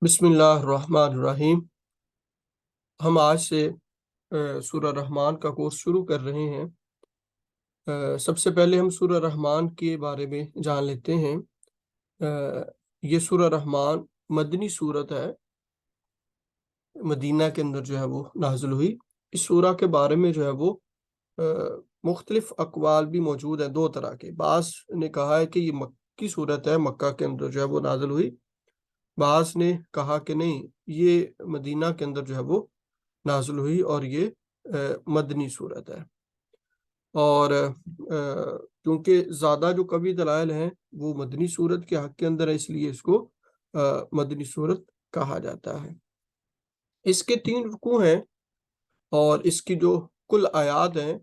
बिस्मिल्लाहिर्रहमानिर्रहीम। हम आज से सूरह रहमान का कोर्स शुरू कर रहे हैं। सबसे पहले हम सूरह रहमान के बारे में जान लेते हैं। ये सूरह रहमान मदनी सूरत है, मदीना के अंदर जो है वो नाज़िल हुई। इस सूरह के बारे में जो है वो मुख्तलिफ अक़वाल भी मौजूद हैं, दो तरह के। बाज़ ने कहा है कि ये मक्की सूरत है, मक्का के अंदर जो है वो नाज़िल हुई। बाज़ ने कहा कि नहीं, ये मदीना के अंदर जो है वो नाज़िल हुई और ये मदनी सूरत है। और क्योंकि ज़्यादा जो कवी दलाइल हैं वो मदनी सूरत के हक़ के अंदर है, इसलिए इसको मदनी सूरत कहा जाता है। इसके 3 रुकू हैं और इसकी जो कुल आयात हैं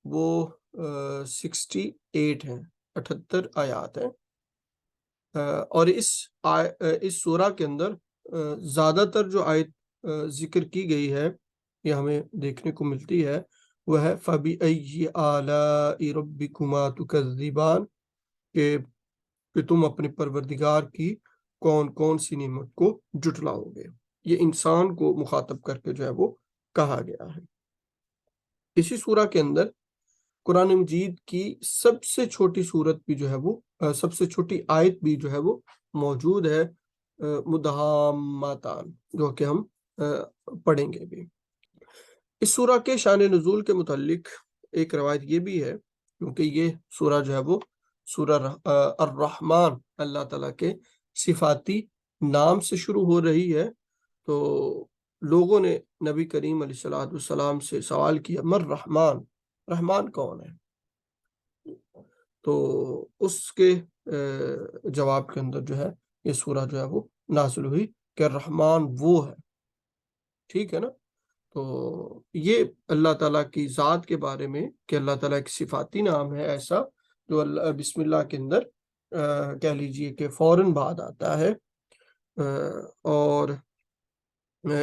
वो 68 हैं, 78 आयात हैं। और इस सूरा के अंदर ज़्यादातर जो आयत ज़िक्र की गई है, ये हमें देखने को मिलती है, वह है फ़बिअय्यि आलाइ रब्बिकुमा तुकज़्ज़िबान, कि तुम अपने परवरदिगार की कौन-कौन सी नेमत को जुटलाओगे। ये इंसान को मुखातब करके जो है वो कहा गया है। इसी सूरा के अंदर कुरान मजीद की सबसे छोटी सूरत भी जो है वो सबसे छोटी आयत भी जो है वो मौजूद है, मुदहाम्मातान, जो कि हम पढ़ेंगे भी। इस सूरा के शान नुज़ूल के मुतालिक एक रवायत ये भी है, क्योंकि ये सूरा जो है वो सूरा अर्रहमान, अल्लाह ताला के सिफाती नाम से शुरू हो रही है। तो लोगों ने नबी करीम अलैहिस्सलातु वस्सलाम से सवाल किया, मर रहमान, रहमान कौन है? तो उसके जवाब के अंदर जो है ये सूरा जो है वो नाज़िल हुई कि रहमान वो है। ठीक है ना? तो ये अल्लाह ताला की ज़ात के बारे में, कि अल्लाह ताला एक सिफाती नाम है ऐसा, जो अल्लाह बिस्मिल्लाह के अंदर कह लीजिए कि फ़ौरन बाद आता है। और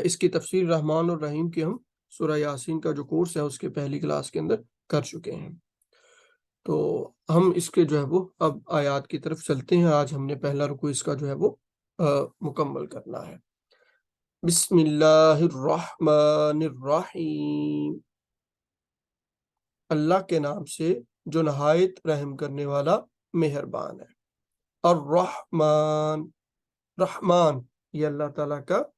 इसकी तफसीर रहमान और रहीम की हम सूरह यासीन का जो कोर्स है उसके पहली क्लास के अंदर कर चुके हैं। तो हम इसके जो है वो अब आयात की तरफ चलते हैं। आज हमने पहला रुकू इसका जो है वो मुकम्मल करना है। बिस्मिल्लाहिर्रहमानिर्रहीम, अल्लाह के नाम से जो नहायत रहम करने वाला मेहरबान है। अर्रहमान, रहमान ये अल्लाह ताला का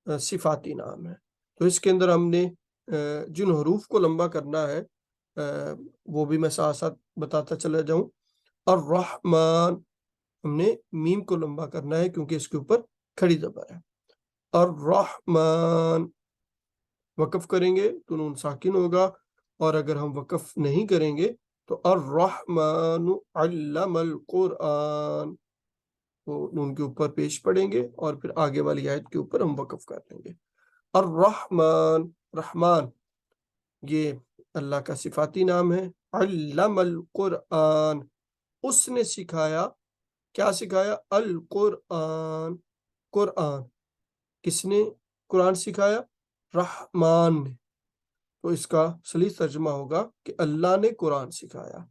सिफाती नाम है। तो इसके अंदर हमने जिन हरूफ को लंबा करना है वो भी मैं साथ साथ बताता चला जाऊं। अर्रहमान, हमने मीम को लंबा करना है क्योंकि इसके ऊपर खड़ी ज़बर है। अर्रहमान, वक़फ़ करेंगे तो नून साकिन होगा, और अगर हम वक़फ़ नहीं करेंगे तो अर्रहमानु अल्लमल कुरआन, तो नून के ऊपर पेश पढ़ेंगे और फिर आगे वाली आयत के ऊपर हम वक़फ़ कर लेंगे। अर्रहमान, रहमान ये अल्लाह का सिफाती नाम है। अल्लमल कुरआन, उसने सिखाया, क्या सिखाया? अल कुरआन, कुरआन किसने कुरान सिखाया? रहमान ने। तो इसका सही तर्जुमा होगा कि अल्लाह ने कुरान सिखाया,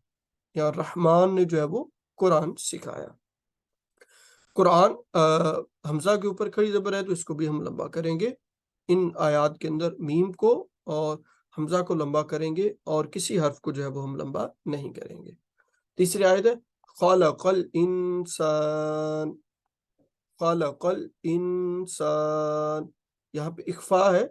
या रहमान ने जो है वो कुरान सिखाया। कुरान हमजा के ऊपर खड़ी ज़बर है तो इसको भी हम लंबा करेंगे। इन आयात के अंदर मीम को और हमजा को लंबा करेंगे और किसी हर्फ को जो है वो हम लंबा नहीं करेंगे। तीसरी आयत है खलक़ल इंसान, खलक़ल इंसान, यहाँ पे इख्फा है,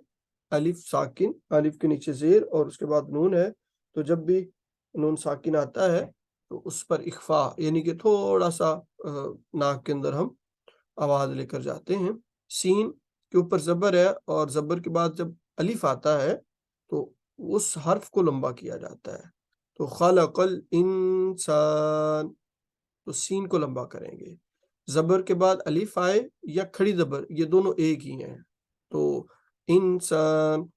अलिफ साकिन, अलिफ के नीचे ज़ेर और उसके बाद नून है। तो जब भी नून साकिन आता है तो उस पर इख्फा, यानी कि थोड़ा सा नाक के अंदर हम आवाज़ लेकर जाते हैं। सीन के ऊपर ज़बर है और ज़बर के बाद जब अलिफ आता है तो उस हर्फ को लंबा किया जाता है। तो खलक़ल इंसान, तो सीन को लंबा करेंगे। ज़बर के बाद अलिफ आए या खड़ी ज़बर, ये दोनों एक ही हैं। तो इंसान,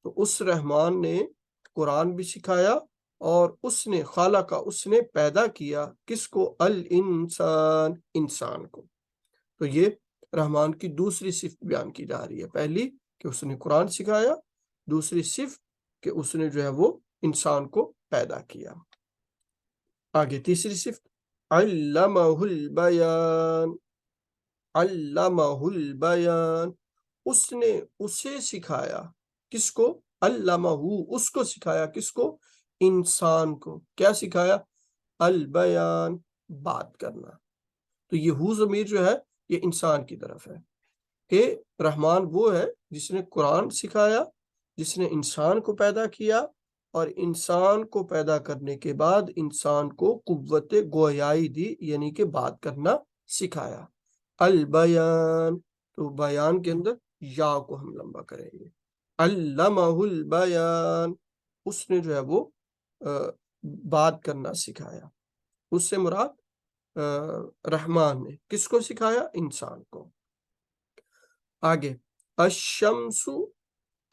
तो उस रहमान ने कुरान भी सिखाया और उसने खालका, उसने पैदा किया किसको? अल इंसान, इंसान को। तो ये रहमान की दूसरी सिफ़त बयान की जा रही है। पहली कि उसने कुरान सिखाया, दूसरी सिफ़त कि उसने जो है वो इंसान को पैदा किया। आगे तीसरी सिफ़त अल्लमहुल बयान, अल्लमहुल बयान, उसने उसे सिखाया, किसको? अल्लमहु, उसको सिखाया, किसको? इंसान को। क्या सिखाया? अल बयान, बात करना। तो ये हु ज़मीर जो है ये इंसान की तरफ है कि रहमान वो है जिसने कुरान सिखाया, जिसने इंसान को पैदा किया और इंसान को पैदा करने के बाद इंसान को कुव्वत गोयाई दी, यानी कि बात करना सिखाया। अल बयान, तो बयान के अंदर या को हम लंबा करेंगे। अल्लमहुल बयान, उसने जो है वो बात करना सिखाया। उससे मुराद रहमान ने किसको सिखाया? इंसान को। आगे अशम्सु,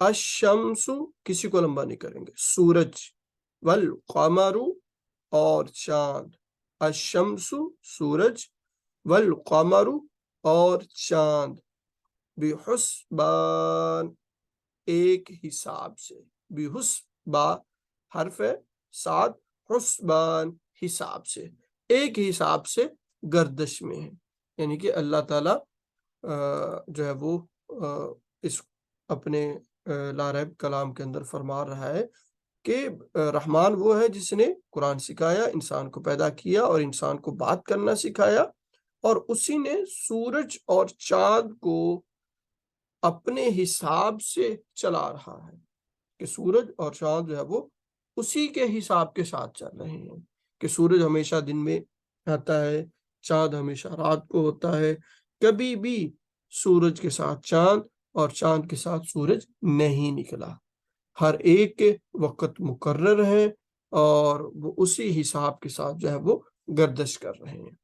अशम्सु किसी को लंबा नहीं करेंगे, सूरज, वल कमरु और चांद। अशम्सु सूरज, वल कमरु और चांद, बिहुस्बान एक हिसाब से। बिहुस्बा हर्फ है, साथ हुस्बान हिसाब से, एक हिसाब से गर्दश में है। यानी कि अल्लाह ताला जो है वो इस अपने लारैब कलाम के अंदर फरमा रहा है कि रहमान वो है जिसने कुरान सिखाया, इंसान को पैदा किया और इंसान को बात करना सिखाया, और उसी ने सूरज और चांद को अपने हिसाब से चला रहा है कि सूरज और चांद जो है वो उसी के हिसाब के साथ चल रहे हैं कि सूरज हमेशा दिन में आता है, चांद हमेशा रात को होता है। कभी भी सूरज के साथ चांद और चांद के साथ सूरज नहीं निकला। हर एक के वक्त मुकर्रर है और वो उसी हिसाब के साथ जो है वो गर्दिश कर रहे हैं।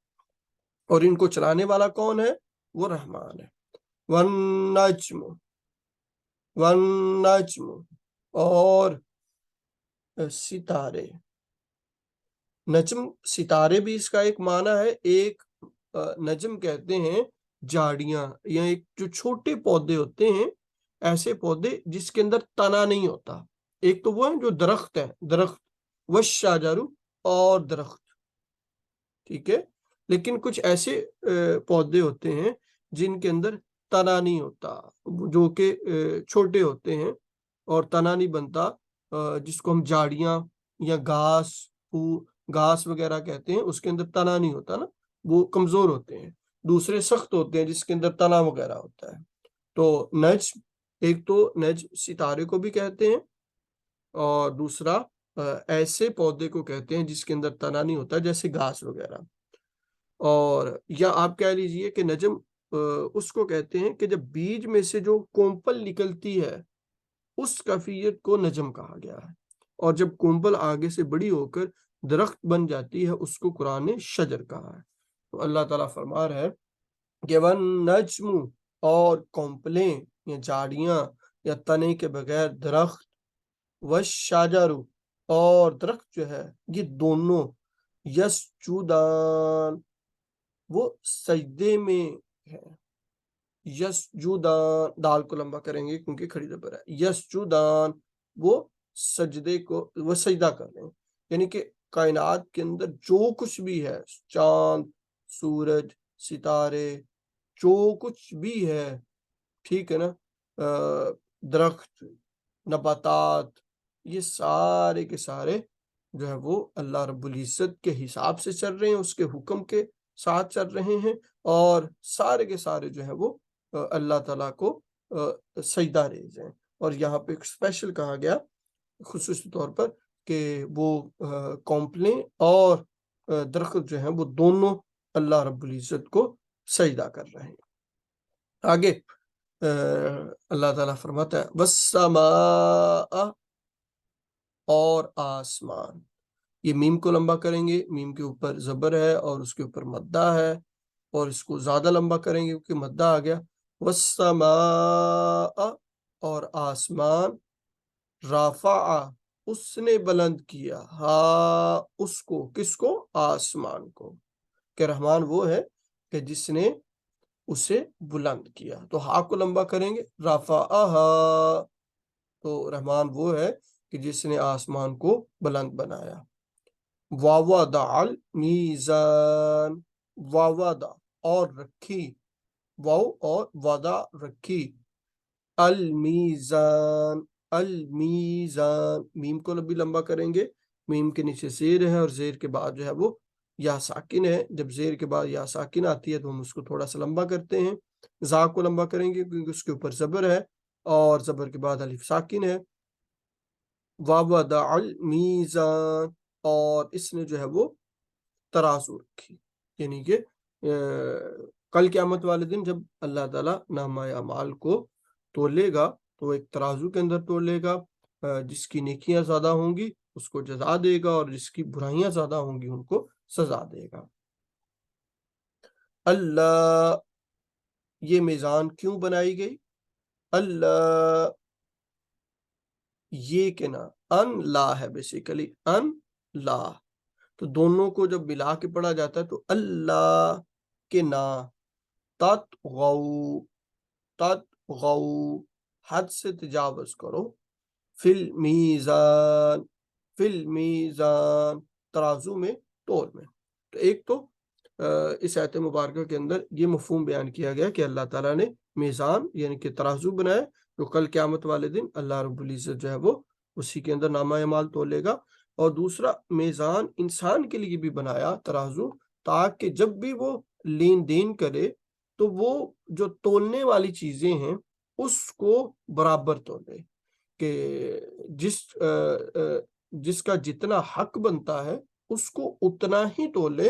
और इनको चलाने वाला कौन है? वो रहमान है। वन्नज्म, वन्नज्म और सितारे। नजम सितारे भी इसका एक माना है। एक नजम कहते हैं झाड़ियां या एक जो छोटे पौधे होते हैं, ऐसे पौधे जिसके अंदर तना नहीं होता। एक तो वो है जो दरख्त है, दरख्त, वशाजरु और दरख्त, ठीक है। लेकिन कुछ ऐसे पौधे होते हैं जिनके अंदर तना नहीं होता, जो कि छोटे होते हैं और तना नहीं बनता, जिसको हम झाड़ियां या घास वगैरह कहते हैं। उसके अंदर तना नहीं होता ना, वो कमजोर होते हैं। दूसरे सख्त होते हैं जिसके अंदर तना वगैरह होता है। तो नज्म, एक तो नज्म सितारे को भी कहते हैं और दूसरा ऐसे पौधे को कहते हैं जिसके अंदर तना नहीं होता, जैसे घास वगैरह। और या आप कह लीजिए कि नजम उसको कहते हैं कि जब बीज में से जो कोंपल निकलती है उस कैफियत को नजम कहा गया है। और जब कोंपल आगे से बड़ी होकर दरख्त बन जाती है उसको कुरान ने शजर कहा है। तो अल्लाह ताला फरमा रहा है कि वन नज्मु, और कोंपलें या झाड़ियां या तने के बगैर दरख्त, वशाजरु और दरख्त जो है ये दोनों, यस्जुदान वो सजदे में है। यस्जुदान, दाल को लंबा करेंगे क्योंकि खड़ी जबर है। यस्जुदान वो सजदे को, वो सजदा कर रहे हैं। यानी कि कायनात के अंदर जो कुछ भी है, चांद, सूरज, सितारे, जो कुछ भी है, ठीक है ना, दरख्त, नबातात, ये सारे के सारे जो है वो अल्लाह रब्बुल इज्जत के हिसाब से चल रहे हैं, उसके हुक्म के साथ चल रहे हैं, और सारे के सारे जो है वो अल्लाह ताला को सजदा रेज़ हैं। और यहाँ पे एक स्पेशल कहा गया खुसूसी तौर पर कि वो कॉम्प्लें और दरख्त जो है वो दोनों अल्लाह रब्बुल इज्जत को सजदा कर रहे हैं। आगे अल्लाह ताला फरमाता है वस्समा, और आसमान। ये मीम को लंबा करेंगे, मीम के ऊपर जबर है और उसके ऊपर मद्दा है, और इसको ज्यादा लंबा करेंगे क्योंकि मद्दा आ गया। वस्समा, और आसमान, राफा उसने बुलंद किया, हा उसको, किसको? आसमान को। कि रहमान वो है कि जिसने उसे बुलंद किया। तो हा को लंबा करेंगे, राफा, तो रहमान वो है कि जिसने आसमान को बुलंद बनाया। वावदा अल मीज़ान, वावदा और रखी, वाव और वदा रखी, अलमीजान, अलमीजान, मीम को भी लंबा करेंगे, मीम के नीचे जेर है और जेर के बाद जो है वो या साकिन है। जब जेर के बाद या साकिन आती है तो हम उसको थोड़ा सा लंबा करते हैं। जा को लंबा करेंगे क्योंकि उसके ऊपर जबर है और जबर के बाद अलिफ साकिन है। ववदअल मीज़ान, और इसने जो है वो तराजू रखी, यानी कि कल क़यामत वाले दिन जब अल्लाह ताला नामाए अमाल को तोलेगा तो एक तराजू के अंदर तोलेगा, जिसकी नेकियां ज्यादा होंगी उसको जजा देगा और जिसकी बुराइयां ज्यादा होंगी उनको सजा देगा। अल्लाह, ये मीज़ान क्यों बनाई गई? अल्लाह, ये के ना अन ला है, बेसिकली अन ला, तो दोनों को जब मिला के पढ़ा जाता है तो अल्लाह के ना, ततगौ, ततगौ, हद से तजावज करो, फिल मीज़ान, फिल मीज़ान, तराजू में, तोल में। तो एक तो इस आयत मुबारक के अंदर ये मफहूम बयान किया गया कि अल्लाह ताला ने मीज़ान यानी कि तराजू बनाया, जो कल क़यामत वाले दिन अल्लाह रब्बुल इज़्ज़त जो है वो उसी के अंदर नामा अमाल तोलेगा। और दूसरा, मीज़ान इंसान के लिए भी बनाया तराजू, ताकि जब भी वो लेन देन करे तो वो जो तोलने वाली चीजें हैं उसको बराबर तोले, कि जिसका जितना हक बनता है उसको उतना ही तोले,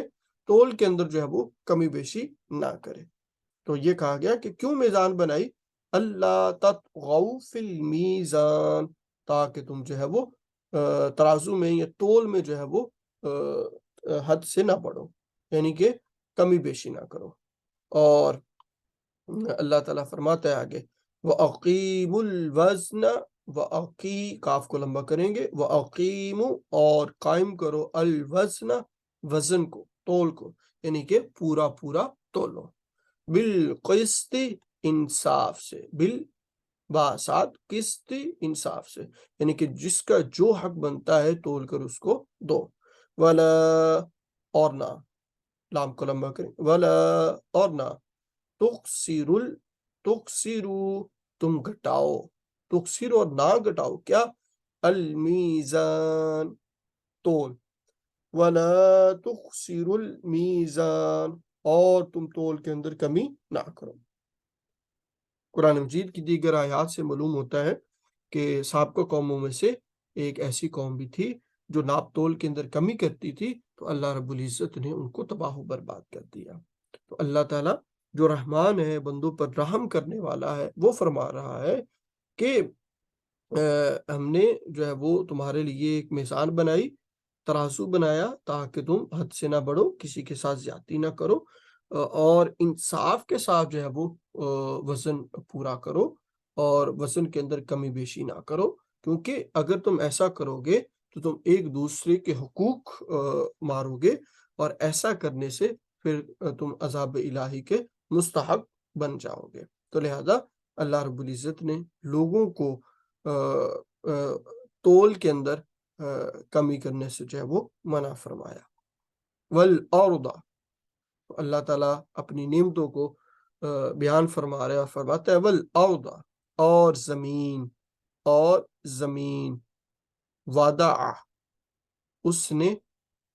तोल के अंदर जो है वो कमी बेशी ना करे। तो ये कहा गया कि क्यों मीज़ान बनाई? अल्लाह ततगौ फिल मीज़ान, ताकि तुम जो है वो तराजू में या तोल में जो है वो हद से ना बढ़ो, यानी कि कमी बेशी ना करो। और अल्लाह ताला फरमाता है आगे, व अकीमुल वज़न, व अकी, काफ को लंबा करेंगे, व अकीमु, और कायम करो, अल वज़न, वजन को, तोल को, यानी कि पूरा पूरा तोलो, बिल क़िस्ति, इंसाफ से, बिल बासात किस्ती, इंसाफ से, यानी कि जिसका जो हक बनता है तोल कर उसको दो। वला, और ना, लाम को लंबा करें, वला, और ना, तुक्सिरुल, तुक्सिरु, तुम घटाओ, तुक्सिर और ना घटाओ क्या? अल मीज़ान, तोल, वला तुक्सिरुल मीज़ान, और तुम तोल के अंदर कमी ना करो। कुरान मजीद की दीगर आयात से मालूम होता है कि साबिक़ा कौमों में से एक ऐसी कौम भी थी जो नाप तोल के अंदर कमी करती थी, तो अल्लाह रब्बुल इज़्ज़त ने उनको तबाह बर्बाद कर दिया। तो अल्लाह ताला जो रहमान है, बंदों पर रहम करने वाला है, वो फरमा रहा है कि हमने जो है वो तुम्हारे लिए एक मीज़ान बनाई, तराजू बनाया, ताकि तुम हद से ना बढ़ो, किसी के साथ ज्यादती ना करो, और इंसाफ के साथ जो है वो वजन पूरा करो और वजन के अंदर कमी बेशी ना करो, क्योंकि अगर तुम ऐसा करोगे तो तुम एक दूसरे के हुकूक मारोगे और ऐसा करने से फिर तुम अज़ाब इलाही के मुस्तहक बन जाओगे। तो लिहाजा अल्लाह रब्बुल इज़्ज़त ने लोगों को तोल के अंदर कमी करने से जो है वो मना फरमाया। वल औरदा, अल्लाह ताला अपनी नेमतों को बयान फरमा रहे और फरमाता है, वल औरदा, और जमीन, और जमीन, वादा, उसने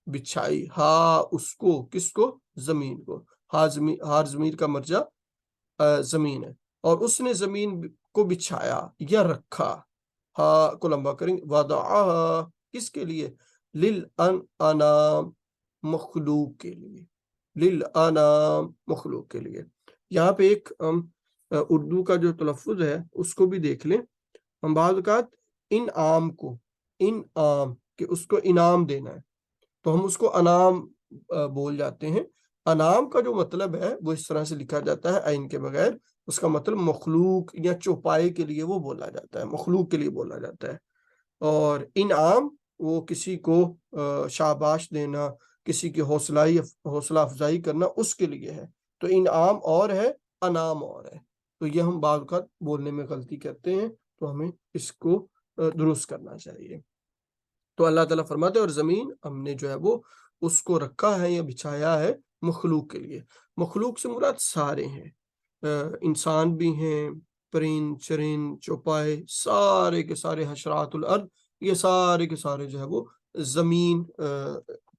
बिछाई, हा उसको, किसको? जमीन को, हा जमीन, हार जमीर का मर्जा जमीन है, और उसने जमीन को बिछाया या रखा, हा को लंबा करेंगे, वदअहा, किसके लिए? लिल अन अनाम, मखलूक के लिए, लिल अनाम, मखलूक के लिए। यहाँ पे एक उर्दू का जो तलफ़ुज़ है उसको भी देख लें। हम बाज़ औक़ात इन आम को, इन आम के उसको इनाम देना है तो हम उसको अनाम बोल जाते हैं। अनाम का जो मतलब है वो इस तरह से लिखा जाता है आइन के बगैर, उसका मतलब मखलूक या चौपाई के लिए वो बोला जाता है, मखलूक के लिए बोला जाता है। और इनाम वो किसी को शाबाश देना, किसी की हौसला अफजाई करना, उसके लिए है। तो इनाम और है, अनाम और है। तो ये हम बाज़ औक़ात बोलने में गलती करते हैं, तो हमें इसको दुरुस्त करना चाहिए। तो अल्लाह ताला फरमाते हैं, और ज़मीन हमने जो है वो उसको रखा है या बिछाया है मखलूक के लिए। मखलूक से मुराद सारे हैं, انسان بھی ہیں، پرند چرند چوپائے، سارے کے سارے حشرات الارض، یہ سارے کے سارے جو ہے وہ زمین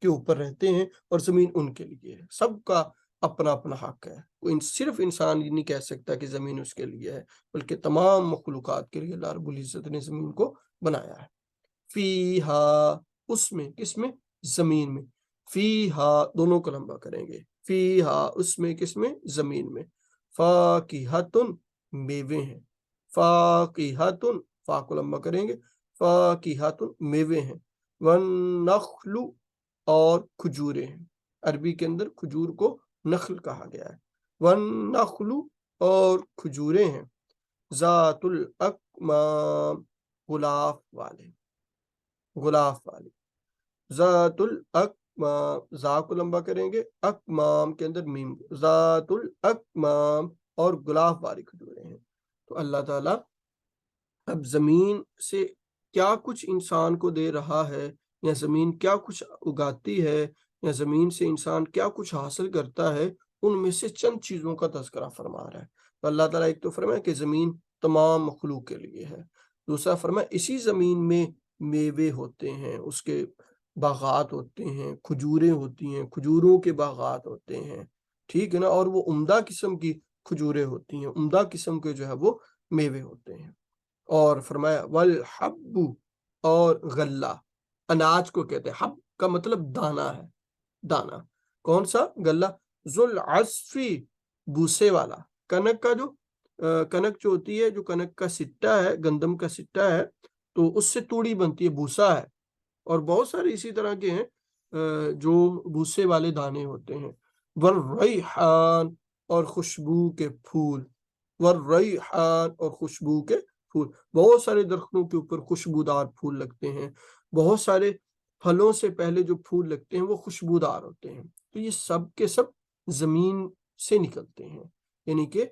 کے اوپر رہتے ہیں، اور زمین ان کے لیے ہے، سب کا اپنا اپنا حق ہے۔ کوئی صرف انسان یہ نہیں کہہ سکتا کہ زمین اس کے لیے ہے، بلکہ تمام مخلوقات کے لیے اللہ رب العزت نے زمین کو بنایا ہے۔ فیہا، اس میں، کس میں؟ زمین میں۔ فیہا، دونوں کو لمبا کریں گے، فیہا، اس میں، کس میں؟ زمین میں۔ فاکہۃن، میوے ہیں، فاکہۃن، فا کو لمبا کریں گے، فاکہۃن، میوے ہیں، والنخل، اور کھجورے ہیں، عربی کے اندر کھجور کو نخل کہا گیا ہے، والنخل، اور کھجورے ہیں، ذات الاکمام، غلاف والے، غلاف والے، ذات الاکمام، ذا کو لمبا کریں گے، اکمام کے اندر میم، ذات الاکمام، اور غلاف والی کھجورے ہیں۔ تو اللہ تعالیٰ اب زمین سے کیا کچھ انسان کو دے رہا ہے، یا زمین کیا کچھ اگاتی ہے، یا زمین سے انسان کیا کچھ حاصل کرتا ہے، ان میں سے چند چیزوں کا تذکرہ فرما رہا ہے۔ تو اللہ تعالیٰ ایک تو فرمایا کہ زمین تمام مخلوق کے لیے ہے، دوسرا فرمایا اسی زمین میں میوے ہوتے ہیں، اس کے باغات ہوتے ہیں، کھجوریں ہوتی ہیں، کھجوروں کے باغات ہوتے ہیں، ٹھیک ہے نا، اور وہ عمدہ قسم کی کھجوریں ہوتی ہیں، عمدہ قسم کے جو ہے وہ میوے ہوتے ہیں۔ اور فرمایا والحب، اور غلہ، اناج کو کہتے ہیں، حب کا مطلب دانہ ہے، دانہ، کون سا؟ غلہ، ذوالعصف، بوسے والا، کنک کا جو کنک جو ہوتی ہے، جو کنک کا سٹا ہے، گندم کا سٹا ہے، تو اس سے توڑی بنتی ہے، بوسا ہے، اور بہت سارے اسی طرح کے ہیں جو بوسے والے دانے ہوتے ہیں، والریحان، اور خوشبو کے پھول، والریحان، اور خوشبو کے پھول، بہت سارے درختوں کے اوپر خوشبودار پھول لگتے ہیں، بہت سارے پھلوں سے پہلے جو پھول لگتے ہیں وہ خوشبودار ہوتے ہیں، تو یہ سب کے سب زمین سے نکلتے ہیں، یعنی کہ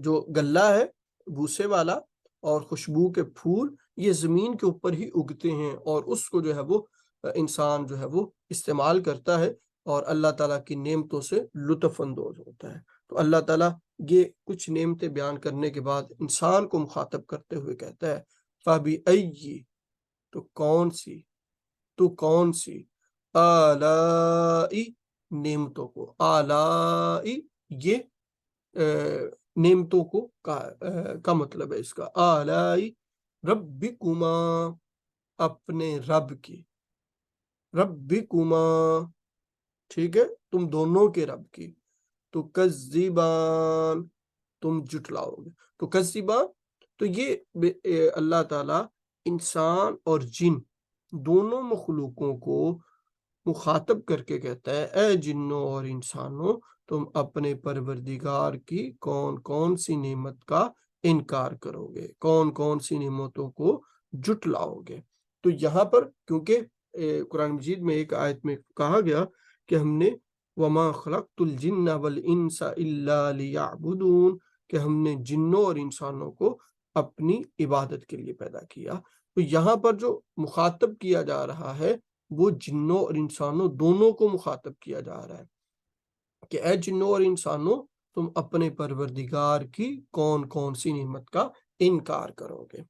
جو غلہ ہے، بوسے والا، اور خوشبو کے پھول، یہ زمین کے اوپر ہی اگتے ہیں، اور اس کو جو ہے وہ انسان جو ہے وہ استعمال کرتا ہے، اور اللہ تعالیٰ کی نعمتوں سے لطف اندوز ہوتا ہے۔ تو اللہ تعالیٰ یہ کچھ نعمتیں بیان کرنے کے بعد انسان کو مخاطب کرتے ہوئے کہتا ہے فَبِأَيِّ، تو کون سی، تو کون سی، آلائی، نعمتوں کو، آلائی، یہ نعمتوں کو کا مطلب ہے اس کا، آلائی ربکما، اپنے رب کی، ربکما، ٹھیک ہے، تم دونوں کے رب کی، تو کذبان، تم جھٹلاؤ گے، تو کذبان، تو یہ اللہ تعالیٰ انسان اور جن دونوں مخلوقوں کو مخاطب کر کے کہتا ہے اے جنوں اور انسانوں، تم اپنے پروردگار کی کون کون سی نعمت کا انکار کرو گے، کون کون سی نعمتوں کو جھٹلاؤ گے۔ تو یہاں پر کیونکہ قرآن مجید میں ایک آیت میں کہا گیا کہ ہم نے وَمَا خَلَقْتُ الْجِنَّ وَالْإِنسَ إِلَّا لِيَعْبُدُونَ، کہ ہم نے جنوں اور انسانوں کو اپنی عبادت کے لیے پیدا کیا۔ تو یہاں پر جو مخاطب کیا جا رہا ہے وہ جنوں اور انسانوں دونوں کو مخاطب کیا جا رہا ہے کہ اے جنوں اور انسانوں، تم اپنے پروردگار کی کون کون سی نعمت کا انکار کرو گے۔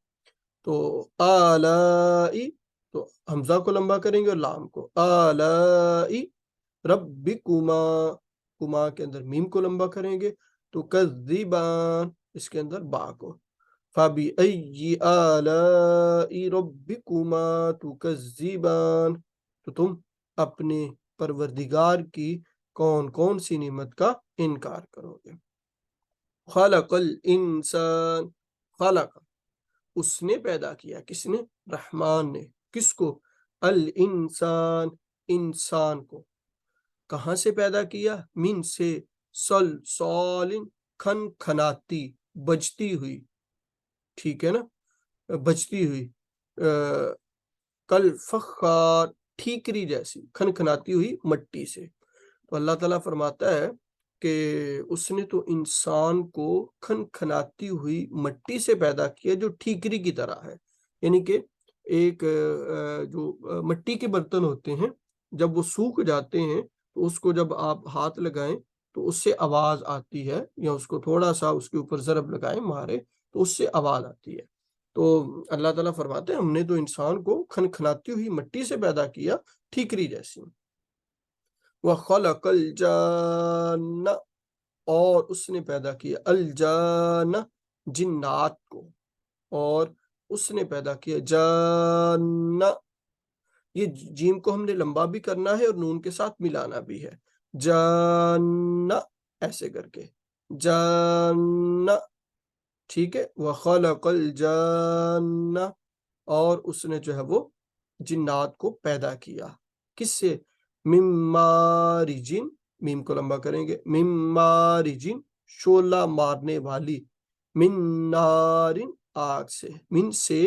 تو آلائی، تو حمزہ کو لمبا کریں گے اور لام کو، آلائی ربکما، کما کے اندر میم کو لمبا کریں گے، تو کذبان، اس کے اندر با کو، فَبِأَيِّ آلَاءِ رَبِّكُمَا تُكَذِّبَانِ، تو تم اپنے پروردگار کی کون کون سی نعمت کا انکار کرو گے۔ خلق الانسان، خلق، اس نے پیدا کیا، کس نے؟ رحمان نے، کس کو؟ الانسان، انسان کو، کہاں سے پیدا کیا؟ من سے، صلصال، کھن کھناتی، بجتی ہوئی، ٹھیک ہے نا، بجتی ہوئی، کل فخار، ٹھیکری جیسی، کھنکھناتی ہوئی مٹی سے۔ تو اللہ تعالیٰ فرماتا ہے کہ اس نے تو انسان کو کھنکھناتی ہوئی مٹی سے پیدا کیا جو ٹھیکری کی طرح ہے، یعنی کہ ایک جو مٹی کے برتن ہوتے ہیں جب وہ سوکھ جاتے ہیں تو اس کو جب آپ ہاتھ لگائیں تو اس سے آواز آتی ہے، یا اس کو تھوڑا سا اس کے اوپر ضرب لگائیں، مارے تو اس سے آواز آتی ہے۔ تو اللہ تعالیٰ فرماتے ہیں ہم نے تو انسان کو کھنکھناتی ہوئی مٹی سے پیدا کیا، ٹھیکری جیسی۔ وَخَلَقَ الْجَانَّ، اور اس نے پیدا کیا الجان، جنات کو، اور اس نے پیدا کیا جان، یہ جیم کو ہم نے لمبا بھی کرنا ہے اور نون کے ساتھ ملانا بھی ہے، جان، ایسے کر کے جان، ٹھیک ہے۔ وَخَلَقَ الْجَانَّ، اور اس نے جو ہے وہ جنات کو پیدا کیا، کس سے؟ مِن مَارِجٍ، میم کو لمبا کریں گے، مِن مَارِجٍ، شعلہ مارنے والی، مِن نارٍ، آگ سے، من سے،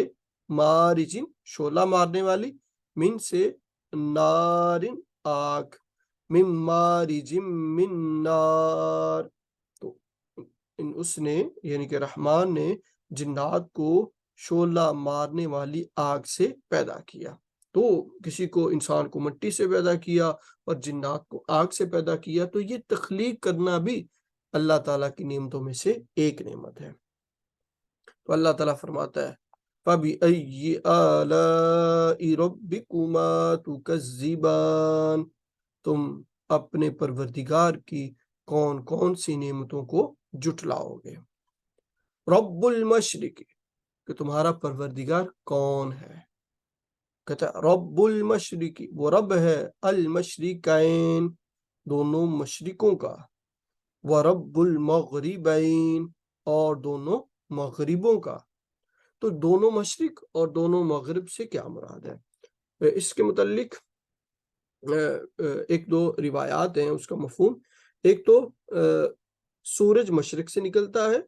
مارجن، شعلہ مارنے والی، من سے، نارن، آگ، من مارج من نار۔ تو اس نے یعنی کہ رحمان نے جنات کو شعلہ مارنے والی آگ سے پیدا کیا۔ تو کسی کو انسان کو مٹی سے پیدا کیا اور جنات کو آگ سے پیدا کیا، تو یہ تخلیق کرنا بھی اللہ تعالیٰ کی نعمتوں میں سے ایک نعمت ہے۔ تو اللہ تعالیٰ فرماتا ہے فَبِأَيِّ آلَاءِ رَبِّكُمَا تُكَذِّبَانِ، تم اپنے پروردگار کی کون کون سی نعمتوں کو جھٹلاؤ گے۔ رب المشرق، کہ تمہارا پروردگار کون ہے؟ کہتا ہے رب المشرق، وہ رب ہے المشرقین، دونوں مشرقوں کا، ورب المغربین، اور دونوں مغربوں کا۔ تو دونوں مشرق اور دونوں مغرب سے کیا مراد ہے؟ اس کے متعلق ایک دو روایات ہیں اس کا مفہوم۔ ایک تو سورج مشرق سے نکلتا ہے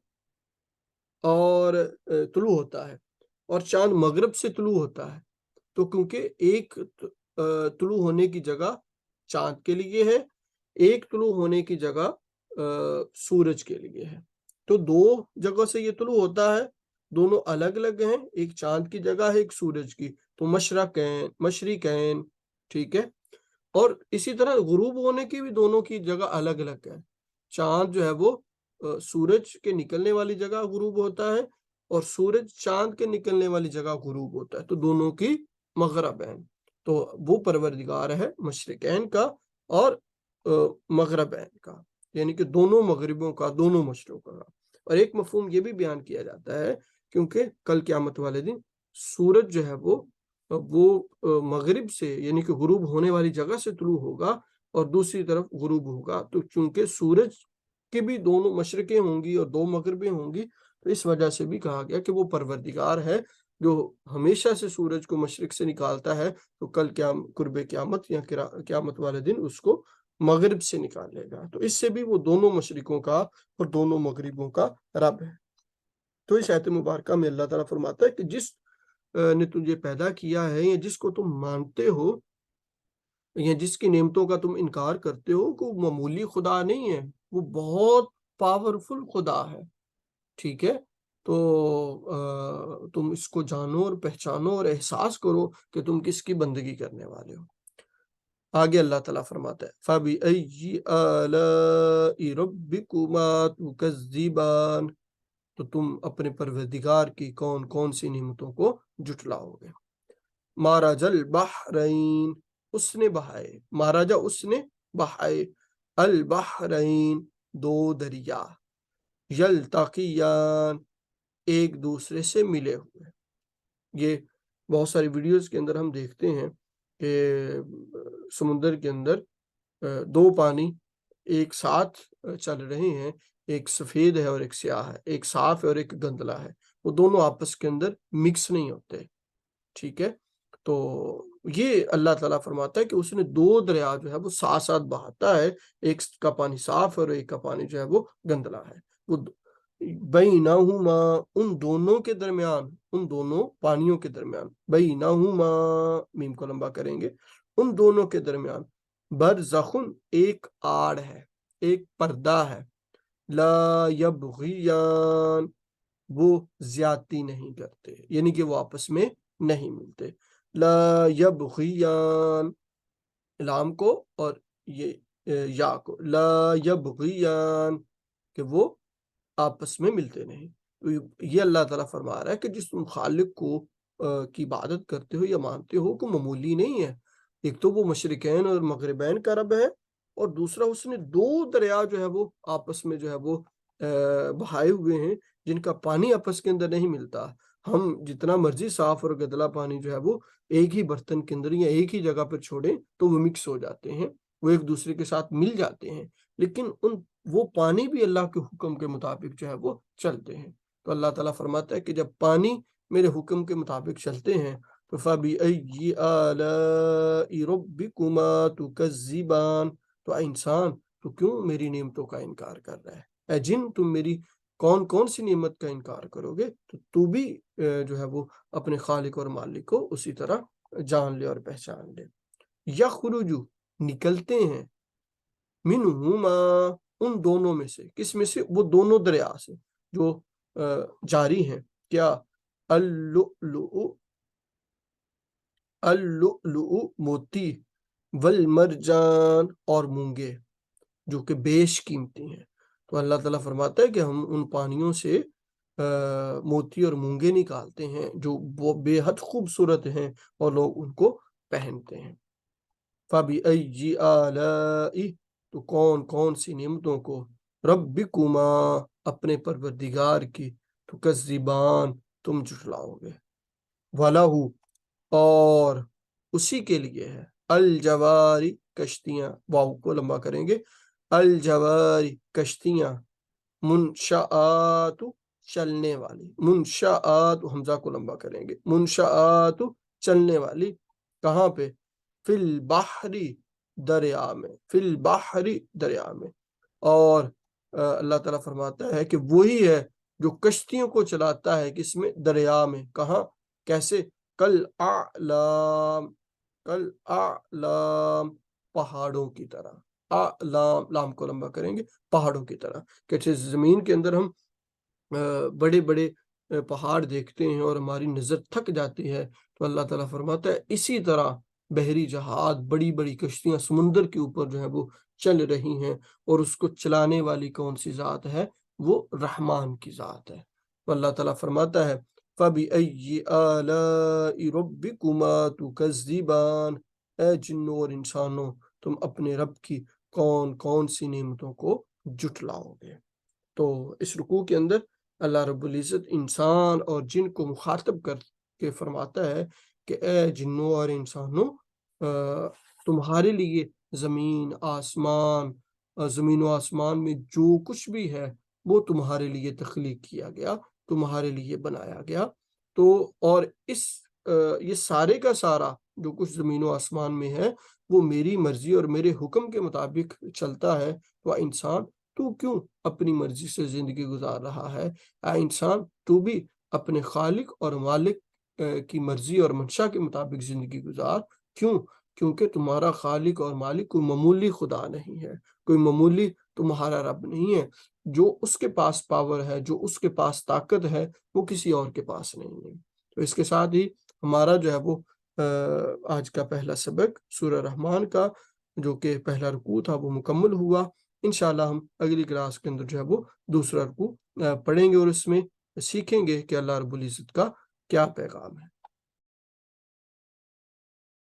اور طلوع ہوتا ہے، اور چاند مغرب سے طلوع ہوتا ہے، تو کیونکہ ایک طلوع ہونے کی جگہ چاند کے لیے ہے، ایک طلوع ہونے کی جگہ سورج کے لیے ہے، تو دو جگہ سے یہ طلوع ہوتا ہے، دونوں الگ الگ ہیں، ایک چاند کی جگہ ہے ایک سورج کی، تو مشرقین، ٹھیک ہے۔ اور اسی طرح غروب ہونے کی بھی دونوں کی جگہ الگ الگ ہے، چاند جو ہے وہ سورج کے نکلنے والی جگہ غروب ہوتا ہے، اور سورج چاند کے نکلنے والی جگہ غروب ہوتا ہے، تو دونوں کی مغربین۔ تو وہ پروردگار ہے مشرقین کا اور مغربین کا، یعنی کہ دونوں مغربوں کا، دونوں مشرقوں کا۔ اور ایک مفہوم یہ بھی بیان کیا جاتا ہے کیونکہ کل قیامت والے دن سورج جو ہے وہ مغرب سے یعنی کہ غروب ہونے والی جگہ سے طلوع ہوگا اور دوسری طرف غروب ہوگا، تو چونکہ سورج کی بھی دونوں مشرقیں ہوں گی اور دو مغربیں ہوں گی، تو اس وجہ سے بھی کہا گیا کہ وہ پروردگار ہے جو ہمیشہ سے سورج کو مشرق سے نکالتا ہے، تو کل قرب قیامت یا قیامت والے دن اس کو مغرب سے نکالے گا، تو اس سے بھی وہ دونوں مشرقوں کا اور دونوں مغربوں کا رب ہے۔ تو اس آیت مبارکہ میں اللہ تعالیٰ فرماتا ہے کہ جس نے تجھے پیدا کیا ہے، یا جس کو تم مانتے ہو، یا جس کی نعمتوں کا تم انکار کرتے ہو، کہ وہ معمولی خدا نہیں ہے، وہ بہت پاورفل خدا ہے، ٹھیک ہے۔ تو تم اس کو جانو اور پہچانو اور احساس کرو کہ تم کس کی بندگی کرنے والے ہو۔ آگے اللہ تعالیٰ فرماتا ہے فَبِأَيِّ آلَاءِ رَبِّكُمَا تُكَذِّبَانِ، تو تم اپنے پروردگار کی کون کون سی نعمتوں کو جھٹلاؤ گے۔ مَارَجَ الْبَحْرَيْن، اس نے بہائے، ماراجا اس نے بہائے، البحرین، دو دریا، یلتقیان، ایک دوسرے سے ملے ہوئے۔ یہ بہت ساری ویڈیوز کے اندر ہم دیکھتے ہیں کہ سمندر کے اندر دو پانی ایک ساتھ چل رہے ہیں، ایک سفید ہے اور ایک سیاہ ہے، ایک صاف ہے اور ایک گندلا ہے، وہ دونوں آپس کے اندر مکس نہیں ہوتے، ٹھیک ہے۔ تو یہ اللہ تعالیٰ فرماتا ہے کہ اس نے دو دریا جو ہے وہ ساتھ ساتھ بہاتا ہے، ایک کا پانی صاف ہے اور ایک کا پانی جو ہے وہ گندلا ہے، وہ بینہما، ان دونوں کے درمیان، ان دونوں پانیوں کے درمیان، بینہما، میم کو لمبا کریں گے، ان دونوں کے درمیان، برزخن، ایک آڑ ہے، ایک پردہ ہے، لا یبغیان، وہ زیادتی نہیں کرتے، یعنی کہ وہ آپس میں نہیں ملتے، لا یبغیان، لام کو اور یہ یا کو لا یبغیان کہ وہ آپس میں ملتے نہیں. تو یہ اللہ تعالیٰ فرما رہا ہے کہ جس تم خالق کو کی عبادت کرتے ہو یا مانتے ہو کو معمولی نہیں ہے. ایک تو وہ مشرقین اور مغربین کا رب ہے، اور دوسرا اس نے 2 دریا جو ہے وہ آپس میں جو ہے وہ بہائے ہوئے ہیں جن کا پانی آپس کے اندر نہیں ملتا. ہم جتنا مرضی صاف اور گدلا پانی جو ہے وہ ایک ہی برتن کے اندر یا ایک ہی جگہ پر چھوڑیں تو وہ مکس ہو جاتے ہیں، وہ ایک دوسرے کے ساتھ مل جاتے ہیں، لیکن وہ پانی بھی اللہ کے حکم کے مطابق جو ہے وہ چلتے ہیں. تو اللہ تعالیٰ فرماتا ہے کہ جب پانی میرے حکم کے مطابق چلتے ہیں تو فَبِأَيِّ آلَاءِ رَبِّكُمَا تُكَذِّبَانِ تو اے انسان تو کیوں میری نعمتوں کا انکار کر رہا ہے؟ اے جن تم میری کون کون سی نعمت کا انکار کرو گے؟ تو بھی جو ہے وہ اپنے خالق اور مالک کو اسی طرح جان لے اور پہچان لے. یخرج نکلتے ہیں منہما ان دونوں میں سے. کس میں سے؟ وہ دونوں دریا سے جو جاری ہیں. کیا؟ اللؤلؤ موتی، والمرجان اور مونگے جو کہ بیش قیمتی ہیں. تو اللہ تعالیٰ فرماتا ہے کہ ہم ان پانیوں سے موتی اور مونگے نکالتے ہیں جو وہ بے حد خوبصورت ہیں اور لوگ ان کو پہنتے ہیں. فَبِأَيِّ آلَاءِ تو کون کون سی نعمتوں کو، ربکما اپنے پروردگار کی، تکذبان تم جھٹلاؤ گے. وَلَهُ اور اسی کے لیے ہے، الجواری کشتیاں، واو کو لمبا کریں گے، الجواری کشتیاں، منشآت چلنے والی، منشآت حمزہ کو لمبا کریں گے، منشآت چلنے والی. کہاں پہ؟ فی البحری دریا میں، فی البحری دریا میں. اور اللہ تعالیٰ فرماتا ہے کہ وہی ہے جو کشتیوں کو چلاتا ہے کس میں؟ دریا میں. کہاں؟ کیسے؟ کل اعلام، کل اعلام پہاڑوں کی طرح. اعلام لام کو لمبا کریں گے، پہاڑوں کی طرح. کہ زمین کے اندر ہم بڑے بڑے پہاڑ دیکھتے ہیں اور ہماری نظر تھک جاتی ہے، تو اللہ تعالیٰ فرماتا ہے اسی طرح بحری جہاز، بڑی بڑی کشتیاں سمندر کے اوپر جو ہے وہ چل رہی ہیں، اور اس کو چلانے والی کون سی ذات ہے؟ وہ رحمان کی ذات ہے. تو اللہ تعالیٰ فرماتا ہے فَبِأَيِّ آلَاءِ رَبِّكُمَا تُكَذِّبَانِ اے جنوں اور انسانوں تم اپنے رب کی کون کون سی نعمتوں کو جھٹلاؤ گے. تو اس رکوع کے اندر اللہ رب العزت انسان اور جن کو مخاطب کر کے فرماتا ہے کہ اے جنوں اور انسانوں تمہارے لیے زمین و آسمان میں جو کچھ بھی ہے وہ تمہارے لیے تخلیق کیا گیا، تمہارے لیے بنایا گیا. تو اور یہ سارے کا سارا جو کچھ زمین و آسمان میں ہے وہ میری مرضی اور میرے حکم کے مطابق چلتا ہے. تو انسان تو کیوں اپنی مرضی سے زندگی گزار رہا ہے؟ اے انسان تو بھی اپنے خالق اور مالک کی مرضی اور منشا کے مطابق زندگی گزار. کیوں؟ کیونکہ تمہارا خالق اور مالک کوئی معمولی خدا نہیں ہے، کوئی معمولی تمہارا رب نہیں ہے. جو اس کے پاس پاور ہے، جو اس کے پاس طاقت ہے، وہ کسی اور کے پاس نہیں ہے. تو اس کے ساتھ ہی ہمارا جو ہے وہ آج کا پہلا سبق سورہ رحمان کا جو کہ پہلا رکوع تھا وہ مکمل ہوا. انشاءاللہ ہم اگلی کلاس کے اندر جو ہے وہ دوسرا رکوع پڑھیں گے اور اس میں سیکھیں گے کہ اللہ رب العزت کا کیا پیغام ہے.